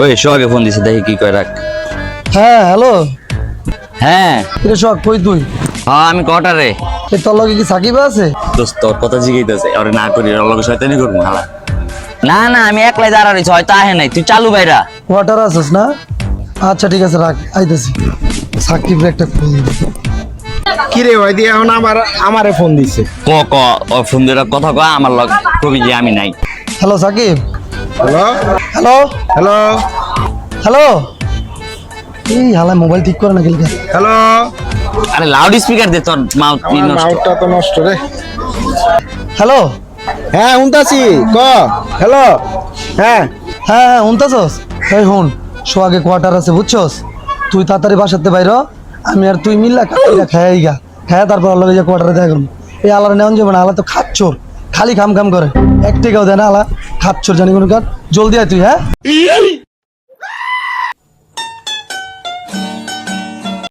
ওই সোহাগে ফোন দিছে, দেখি কি কয়, রাখ। হ্যাঁ হ্যালো, হ্যাঁ এটা সোহাগ কই তুই? হ্যাঁ আমি কটারে এই তোর লগে কি সাকিব আছে? দোস্ত তোর কথা জিগাইতেছে, আরে না করি, ওর লগে শয়তানি করবো হালা। না না আমি একলাই দাঁড়া রয়েছি, হয়তো আহে নাই, তুই চালু বাইরা। কোয়ার্টার আছিস না? আচ্ছা ঠিক আছে, রাখ, আইতেছি। সাকিব একটা ফোন দে। কি রে ভাই দিয়ে এখন আমারে ফোন দিছে। ক ক ও ফোন দিয়ে কথা কয়, আমার লগ কবি যে আমি নাই। Hello Sakib. Hello hello hello hello, এই হালা মোবাইল ঠিক করে না গেলি? হ্যালো, আরে লাউড স্পিকার দে, তোর মাউথ নষ্ট। মাউথটা তো নষ্ট রে। হ্যালো, হ্যাঁ শুনতাছি, ক। হ্যালো, হ্যাঁ হ্যাঁ হ্যাঁ শুনতাছস? এই হুন, সোহাগে কোয়ার্টার আছে বুঝছস? তুই তাড়াতাড়ি বাসাতে বাইর, আমি আর তুই মিল্লা খাই গা, খাই তারপর আল্লাহ যে কোয়ার্টারে দেখা করবো। এই আলার নেওয়া যাবে না, আলা তো খাচ্ছর, খালি খাম খাম করে, এক টেকাও দেয় না আলা, খাচ্ছর জানি কোনো কাজ। জলদি আয় তুই, হ্যাঁ।